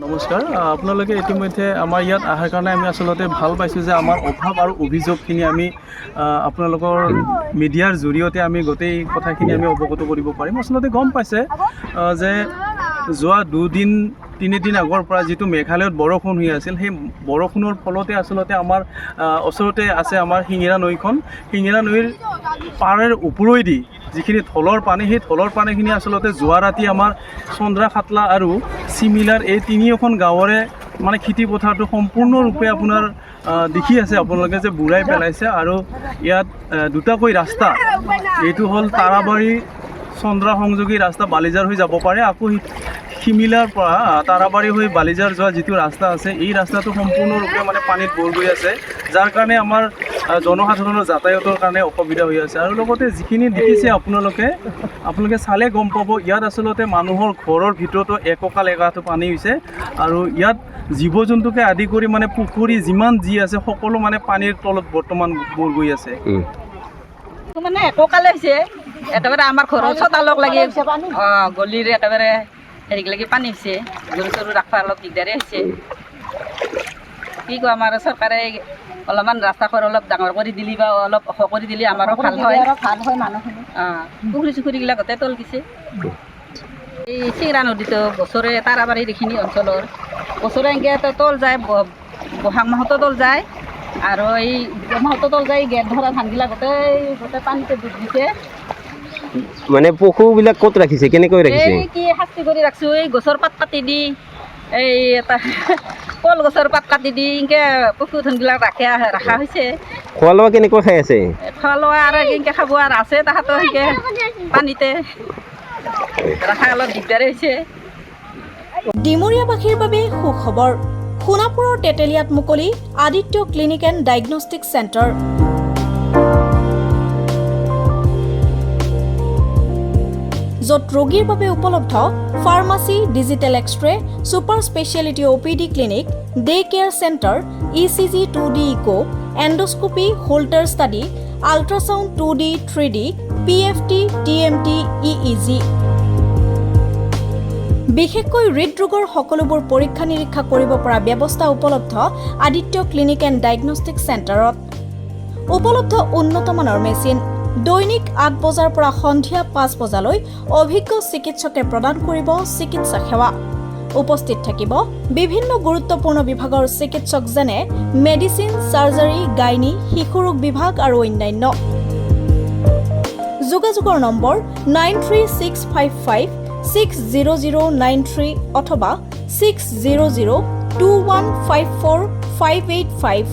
নমস্কাৰ আপোনালোকে ইতিমধ্যে আমাৰ ইয়াত অহাৰ কাৰণে আমি আচলতে ভাল পাইছোঁ যে আমাৰ অভাৱ আৰু অভিযোগখিনি আমি আপোনালোকৰ মিডিয়াৰ জৰিয়তে আমি গোটেই কথাখিনি আমি অৱগত কৰিব পাৰিম। আচলতে গম পাইছে যে যোৱা 2-3 দিন আগৰ পৰা যিটো মেঘালয়ত বৰষুণ হৈ আছিল, সেই বৰষুণৰ ফলতে আচলতে আমাৰ ওচৰতে আছে আমাৰ শিঙিৰা নৈখন। শিঙিৰা নৈৰ পাৰৰ ওপৰেদি যিখিনি থলৰ পানী, সেই থলৰ পানীখিনি আচলতে যোৱা ৰাতি আমাৰ চন্দ্ৰা খাটলা আৰু চিমিলাৰ এই তিনিওখন গাঁৱৰে মানে খেতি পথাৰটো সম্পূৰ্ণৰূপে আপোনাৰ দেখি আছে আপোনালোকে যে বুঢ়াই পেলাইছে। আৰু ইয়াত দুটাকৈ ৰাস্তা, এইটো হ'ল তাৰাবাৰী চন্দ্ৰা সংযোগী ৰাস্তা, বালিজাৰ হৈ যাব পাৰে। আকৌ শিমিলাৰ পৰা তাৰাবাৰী হৈ বালিজাৰ যোৱা যিটো ৰাস্তা আছে, এই ৰাস্তাটো সম্পূৰ্ণৰূপে মানে পানীত বৰ গৈ আছে, যাৰ কাৰণে আমাৰ জনসাধাৰণৰ যাতায়াতৰ কাৰণে অসুবিধা হৈ আছে। আৰু লগতে যিখিনি দেখিছে আপোনালোকে চালে গম পাব, ইয়াত আচলতে মানুহৰ ঘৰৰ ভিতৰতো একঁকাল এগাঁঠো পানী হৈছে। আৰু ইয়াত জীৱ জন্তুকে আদি কৰি মানে পুখুৰী যিমান যি আছে সকলো মানে পানীৰ তলত বৰ্তমান বৰ গৈ আছে। মানে একঁকালে হৈছে, একেবাৰে আমাৰ ঘৰৰ চোতালক লাগি গলিৰ একেবাৰে হেৰিক লাগি পানী হৈছে। গৰু চৰু ৰাখবা অলপ দিগদাৰে হৈছে। কি কওঁ, আমাৰ চৰকাৰে অলপমান ৰাস্তাখন অলপ ডাঙৰ কৰি দিলি বা অলপ ওখ কৰি দিলে আমাৰো ভাল হয় মানুহখিনি। পুখুৰী চুখুৰীবিলাক গোটেই তল গৈছে। এই চিংৰা নদীটো বছৰে তাৰাবাৰীৰ এইখিনি অঞ্চলৰ বছৰে এনেকৈ তল যায়, বহাগ মাহতো তল যায় আৰু এই মাহতো তল যায়। গেট ধৰা ধানবিলাক গোটেই পানীতে ডুব দিছে। মানে পশুবিলাক ক'ত ৰাখিছে, কেনেকৈ ৰাখিছে? এই কি শাস্তি কৰি ৰাখছোঁ, এই গছৰ পাত কাটি দি, এই এটা কল গছৰ পাত কাটি দি এনেকৈ পশুধনবিলাক ৰখা হৈছে। খোৱা লোৱা কেনেকৈ খাই আছে? খোৱা লোৱা আৰু এনেকৈ খাব আৰু আছে তাহাঁতৰ সেনেকৈ পানীতে ৰখা অলপ দিগদাৰে হৈছে। ডিমৰীয়াবাসীৰ বাবে সুখবৰ। সোণাপুৰৰ তেতেলিয়াত মুকলি Aditya clinic and diagnostic centre. য'ত ৰোগীৰ বাবে উপলব্ধ pharmacy, digital x ray, super speciality OPD clinic, day care centre, ECG 2D echo, endoscopy, Holter study, ultrasound 2D 3D, PFT, TMT, EEG। বিশেষকৈ হৃদৰোগৰ সকলোবোৰ পৰীক্ষা নিৰীক্ষা কৰিব পৰা ব্যৱস্থা উপলব্ধ আদিত্য ক্লিনিক এণ্ড ডায়েগনষ্টিক চেণ্টাৰত। উপলব্ধ উন্নতমানৰ মেচিন। দৈনিক 8 বজাৰ পৰা সন্ধিয়া 5 বজালৈ অভিজ্ঞ চিকিৎসকে প্ৰদান কৰিব চিকিৎসা সেৱা। উপস্থিত থাকিব বিভিন্ন গুৰুত্বপূৰ্ণ বিভাগৰ চিকিৎসক যেনে মেডিচিন, চাৰ্জাৰী, গাইনী, শিশুৰোগ বিভাগ আৰু অন্যান্য। যোগাযোগৰ নম্বৰ 9365560093 অথবা 6002154585।